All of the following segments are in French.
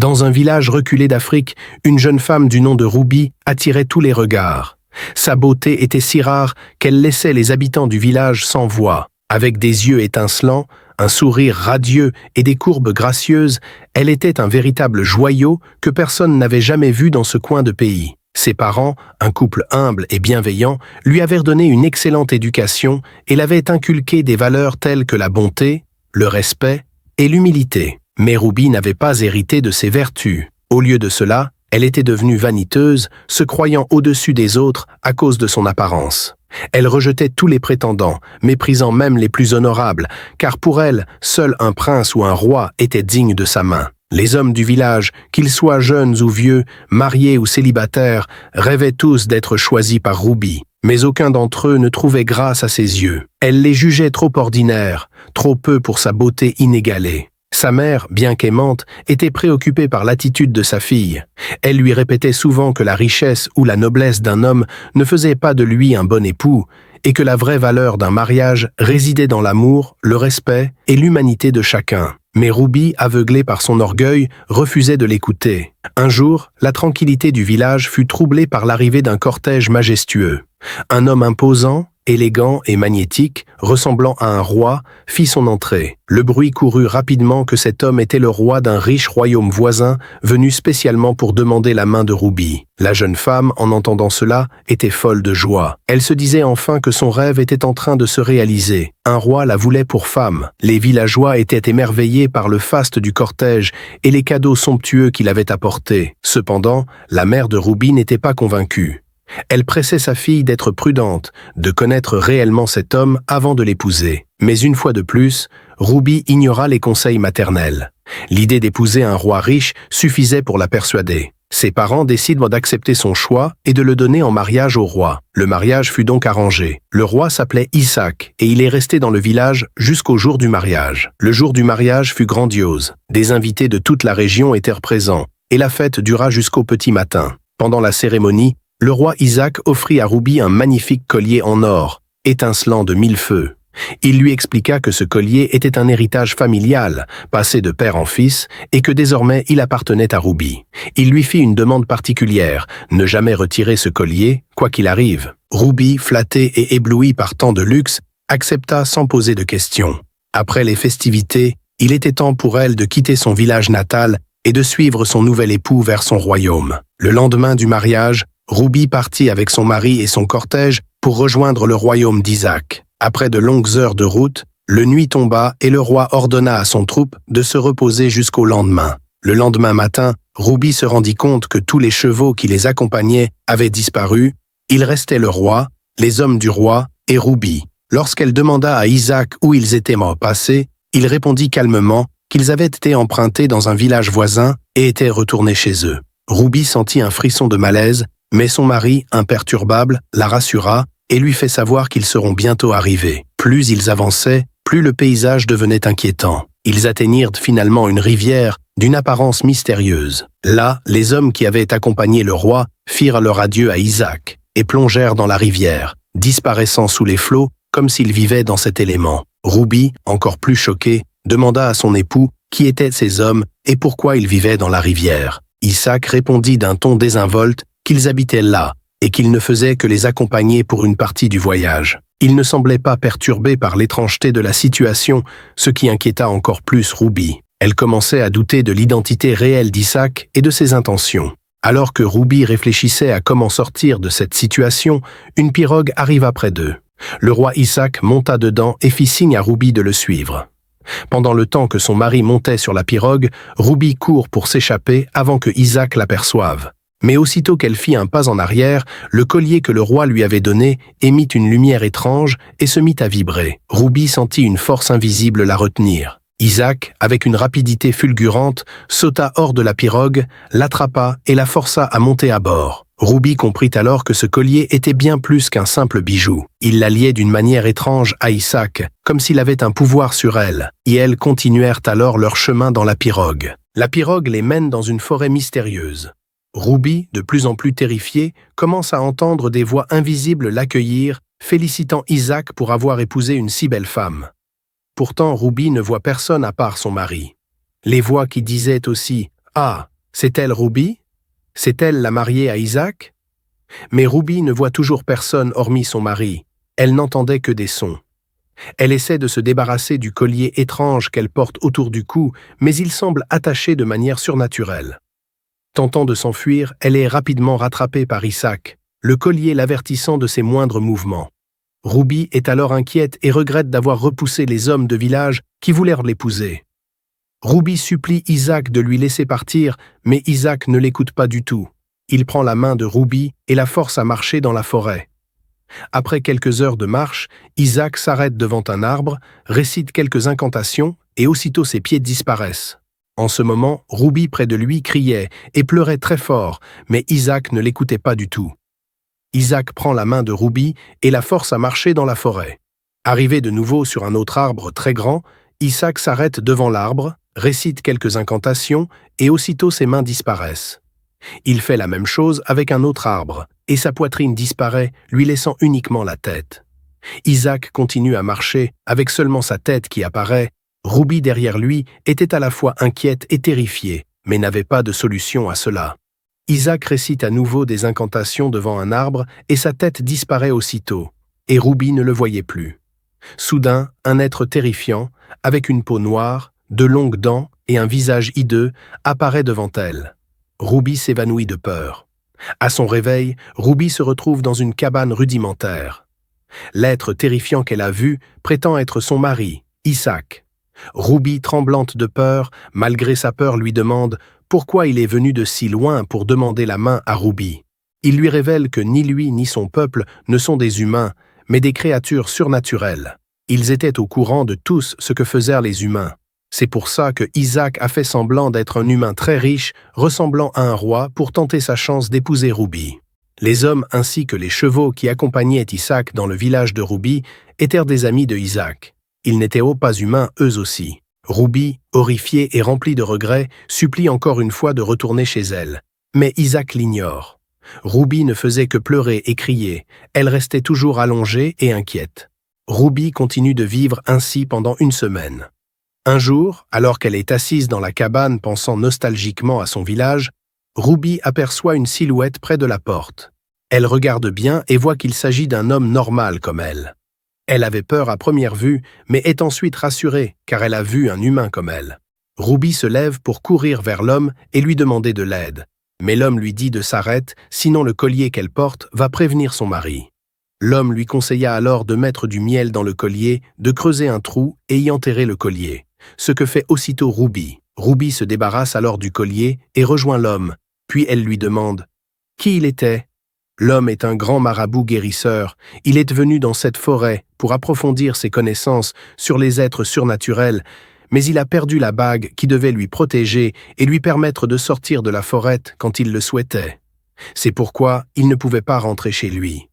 Dans un village reculé d'Afrique, une jeune femme du nom de Ruby attirait tous les regards. Sa beauté était si rare qu'elle laissait les habitants du village sans voix. Avec des yeux étincelants, un sourire radieux et des courbes gracieuses, elle était un véritable joyau que personne n'avait jamais vu dans ce coin de pays. Ses parents, un couple humble et bienveillant, lui avaient donné une excellente éducation et l'avaient inculqué des valeurs telles que la bonté, le respect et l'humilité. Mais Ruby n'avait pas hérité de ces vertus. Au lieu de cela, elle était devenue vaniteuse, se croyant au-dessus des autres à cause de son apparence. Elle rejetait tous les prétendants, méprisant même les plus honorables, car pour elle, seul un prince ou un roi était digne de sa main. Les hommes du village, qu'ils soient jeunes ou vieux, mariés ou célibataires, rêvaient tous d'être choisis par Ruby. Mais aucun d'entre eux ne trouvait grâce à ses yeux. Elle les jugeait trop ordinaires, trop peu pour sa beauté inégalée. Sa mère, bien qu'aimante, était préoccupée par l'attitude de sa fille. Elle lui répétait souvent que la richesse ou la noblesse d'un homme ne faisait pas de lui un bon époux, et que la vraie valeur d'un mariage résidait dans l'amour, le respect et l'humanité de chacun. Mais Ruby, aveuglée par son orgueil, refusait de l'écouter. Un jour, la tranquillité du village fut troublée par l'arrivée d'un cortège majestueux. Un homme imposant, élégant et magnétique, ressemblant à un roi, fit son entrée. Le bruit courut rapidement que cet homme était le roi d'un riche royaume voisin, venu spécialement pour demander la main de Ruby. La jeune femme, en entendant cela, était folle de joie. Elle se disait enfin que son rêve était en train de se réaliser. Un roi la voulait pour femme. Les villageois étaient émerveillés par le faste du cortège et les cadeaux somptueux qu'il avait apportés. Cependant, la mère de Ruby n'était pas convaincue. Elle pressait sa fille d'être prudente, de connaître réellement cet homme avant de l'épouser. Mais une fois de plus, Ruby ignora les conseils maternels. L'idée d'épouser un roi riche suffisait pour la persuader. Ses parents décident d'accepter son choix et de le donner en mariage au roi. Le mariage fut donc arrangé. Le roi s'appelait Isaac et il est resté dans le village jusqu'au jour du mariage. Le jour du mariage fut grandiose. Des invités de toute la région étaient présents et la fête dura jusqu'au petit matin. Pendant la cérémonie, le roi Isaac offrit à Ruby un magnifique collier en or, étincelant de 1000 feux. Il lui expliqua que ce collier était un héritage familial, passé de père en fils, et que désormais il appartenait à Ruby. Il lui fit une demande particulière, ne jamais retirer ce collier, quoi qu'il arrive. Ruby, flattée et éblouie par tant de luxe, accepta sans poser de questions. Après les festivités, il était temps pour elle de quitter son village natal et de suivre son nouvel époux vers son royaume. Le lendemain du mariage, Ruby partit avec son mari et son cortège pour rejoindre le royaume d'Isaac. Après de longues heures de route, le nuit tomba et le roi ordonna à son troupe de se reposer jusqu'au lendemain. Le lendemain matin, Ruby se rendit compte que tous les chevaux qui les accompagnaient avaient disparu. Il restait le roi, les hommes du roi et Ruby. Lorsqu'elle demanda à Isaac où ils étaient passés, il répondit calmement qu'ils avaient été empruntés dans un village voisin et étaient retournés chez eux. Ruby sentit un frisson de malaise, mais son mari, imperturbable, la rassura et lui fait savoir qu'ils seront bientôt arrivés. Plus ils avançaient, plus le paysage devenait inquiétant. Ils atteignirent finalement une rivière d'une apparence mystérieuse. Là, les hommes qui avaient accompagné le roi firent leur adieu à Isaac et plongèrent dans la rivière, disparaissant sous les flots comme s'ils vivaient dans cet élément. Ruby, encore plus choquée, demanda à son époux qui étaient ces hommes et pourquoi ils vivaient dans la rivière. Isaac répondit d'un ton désinvolte qu'ils habitaient là et qu'ils ne faisaient que les accompagner pour une partie du voyage. Il ne semblait pas perturbé par l'étrangeté de la situation, ce qui inquiéta encore plus Ruby. Elle commençait à douter de l'identité réelle d'Isaac et de ses intentions. Alors que Ruby réfléchissait à comment sortir de cette situation, une pirogue arriva près d'eux. Le roi Isaac monta dedans et fit signe à Ruby de le suivre. Pendant le temps que son mari montait sur la pirogue, Ruby court pour s'échapper avant que Isaac l'aperçoive. Mais aussitôt qu'elle fit un pas en arrière, le collier que le roi lui avait donné émit une lumière étrange et se mit à vibrer. Ruby sentit une force invisible la retenir. Isaac, avec une rapidité fulgurante, sauta hors de la pirogue, l'attrapa et la força à monter à bord. Ruby comprit alors que ce collier était bien plus qu'un simple bijou. Il la liait d'une manière étrange à Isaac, comme s'il avait un pouvoir sur elle, et elles continuèrent alors leur chemin dans la pirogue. La pirogue les mène dans une forêt mystérieuse. Ruby, de plus en plus terrifiée, commence à entendre des voix invisibles l'accueillir, félicitant Isaac pour avoir épousé une si belle femme. Pourtant, Ruby ne voit personne à part son mari. Les voix qui disaient aussi « Ah, C'est elle Ruby? C'est elle la mariée à Isaac? Mais Ruby ne voit toujours personne hormis son mari. Elle n'entendait que des sons. Elle essaie de se débarrasser du collier étrange qu'elle porte autour du cou, mais il semble attaché de manière surnaturelle. Tentant de s'enfuir, elle est rapidement rattrapée par Isaac, le collier l'avertissant de ses moindres mouvements. Ruby est alors inquiète et regrette d'avoir repoussé les hommes de village qui voulèrent l'épouser. Ruby supplie Isaac de lui laisser partir, mais Isaac ne l'écoute pas du tout. Il prend la main de Ruby et la force à marcher dans la forêt. Après quelques heures de marche, Isaac s'arrête devant un arbre, récite quelques incantations et aussitôt ses pieds disparaissent. En ce moment, Ruby près de lui criait et pleurait très fort, mais Isaac ne l'écoutait pas du tout. Isaac prend la main de Ruby et la force à marcher dans la forêt. Arrivé de nouveau sur un autre arbre très grand, Isaac s'arrête devant l'arbre, récite quelques incantations et aussitôt ses mains disparaissent. Il fait la même chose avec un autre arbre, et sa poitrine disparaît, lui laissant uniquement la tête. Isaac continue à marcher, avec seulement sa tête qui apparaît. Ruby derrière lui était à la fois inquiète et terrifiée, mais n'avait pas de solution à cela. Isaac récite à nouveau des incantations devant un arbre, et sa tête disparaît aussitôt, et Ruby ne le voyait plus. Soudain, un être terrifiant, avec une peau noire, de longues dents et un visage hideux, apparaît devant elle. Ruby s'évanouit de peur. À son réveil, Ruby se retrouve dans une cabane rudimentaire. L'être terrifiant qu'elle a vu prétend être son mari, Isaac. Ruby, tremblante de peur, malgré sa peur, lui demande pourquoi il est venu de si loin pour demander la main à Ruby. Il lui révèle que ni lui ni son peuple ne sont des humains, mais des créatures surnaturelles. Ils étaient au courant de tous ce que faisaient les humains. C'est pour ça que Isaac a fait semblant d'être un humain très riche, ressemblant à un roi, pour tenter sa chance d'épouser Ruby. Les hommes ainsi que les chevaux qui accompagnaient Isaac dans le village de Ruby étaient des amis de Isaac. Ils n'étaient pas humains eux aussi. Ruby, horrifiée et remplie de regrets, supplie encore une fois de retourner chez elle. Mais Isaac l'ignore. Ruby ne faisait que pleurer et crier. Elle restait toujours allongée et inquiète. Ruby continue de vivre ainsi pendant une semaine. Un jour, alors qu'elle est assise dans la cabane pensant nostalgiquement à son village, Ruby aperçoit une silhouette près de la porte. Elle regarde bien et voit qu'il s'agit d'un homme normal comme elle. Elle avait peur à première vue, mais est ensuite rassurée, car elle a vu un humain comme elle. Ruby se lève pour courir vers l'homme et lui demander de l'aide. Mais l'homme lui dit de s'arrêter, sinon le collier qu'elle porte va prévenir son mari. L'homme lui conseilla alors de mettre du miel dans le collier, de creuser un trou et y enterrer le collier. Ce que fait aussitôt Ruby. Ruby se débarrasse alors du collier et rejoint l'homme, puis elle lui demande qui il était. L'homme est un grand marabout guérisseur. Il est venu dans cette forêt pour approfondir ses connaissances sur les êtres surnaturels, mais il a perdu la bague qui devait lui protéger et lui permettre de sortir de la forêt quand il le souhaitait. C'est pourquoi il ne pouvait pas rentrer chez lui.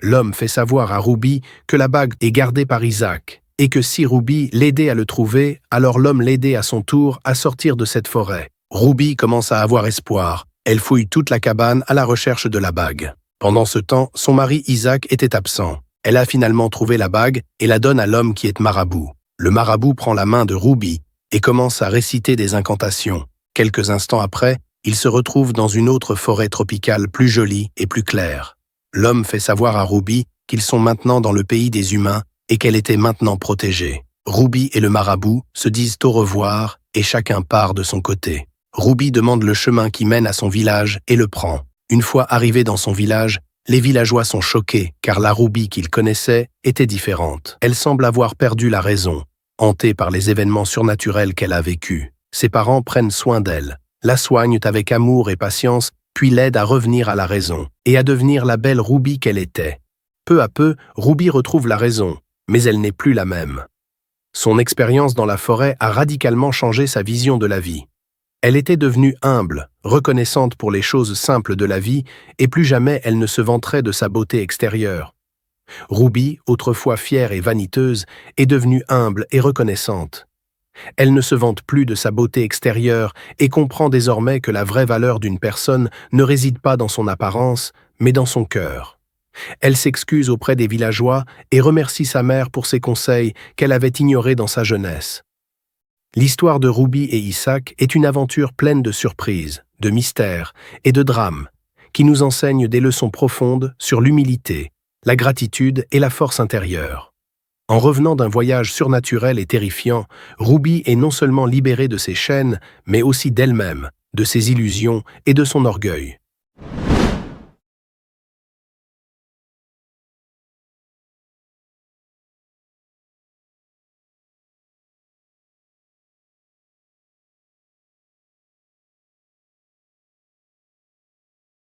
L'homme fait savoir à Ruby que la bague est gardée par Isaac, et que si Ruby l'aidait à le trouver, alors l'homme l'aidait à son tour à sortir de cette forêt. Ruby commence à avoir espoir. Elle fouille toute la cabane à la recherche de la bague. Pendant ce temps, son mari Isaac était absent. Elle a finalement trouvé la bague et la donne à l'homme qui est marabout. Le marabout prend la main de Ruby et commence à réciter des incantations. Quelques instants après, il se retrouve dans une autre forêt tropicale plus jolie et plus claire. L'homme fait savoir à Ruby qu'ils sont maintenant dans le pays des humains et qu'elle était maintenant protégée. Ruby et le marabout se disent au revoir et chacun part de son côté. Ruby demande le chemin qui mène à son village et le prend. Une fois arrivé dans son village, les villageois sont choqués car la Ruby qu'ils connaissaient était différente. Elle semble avoir perdu la raison, hantée par les événements surnaturels qu'elle a vécus. Ses parents prennent soin d'elle, la soignent avec amour et patience, puis l'aident à revenir à la raison et à devenir la belle Ruby qu'elle était. Peu à peu, Ruby retrouve la raison, mais elle n'est plus la même. Son expérience dans la forêt a radicalement changé sa vision de la vie. Elle était devenue humble, reconnaissante pour les choses simples de la vie, et plus jamais elle ne se vanterait de sa beauté extérieure. Ruby, autrefois fière et vaniteuse, est devenue humble et reconnaissante. Elle ne se vante plus de sa beauté extérieure et comprend désormais que la vraie valeur d'une personne ne réside pas dans son apparence, mais dans son cœur. Elle s'excuse auprès des villageois et remercie sa mère pour ses conseils qu'elle avait ignorés dans sa jeunesse. L'histoire de Ruby et Isaac est une aventure pleine de surprises, de mystères et de drames, qui nous enseigne des leçons profondes sur l'humilité, la gratitude et la force intérieure. En revenant d'un voyage surnaturel et terrifiant, Ruby est non seulement libérée de ses chaînes, mais aussi d'elle-même, de ses illusions et de son orgueil.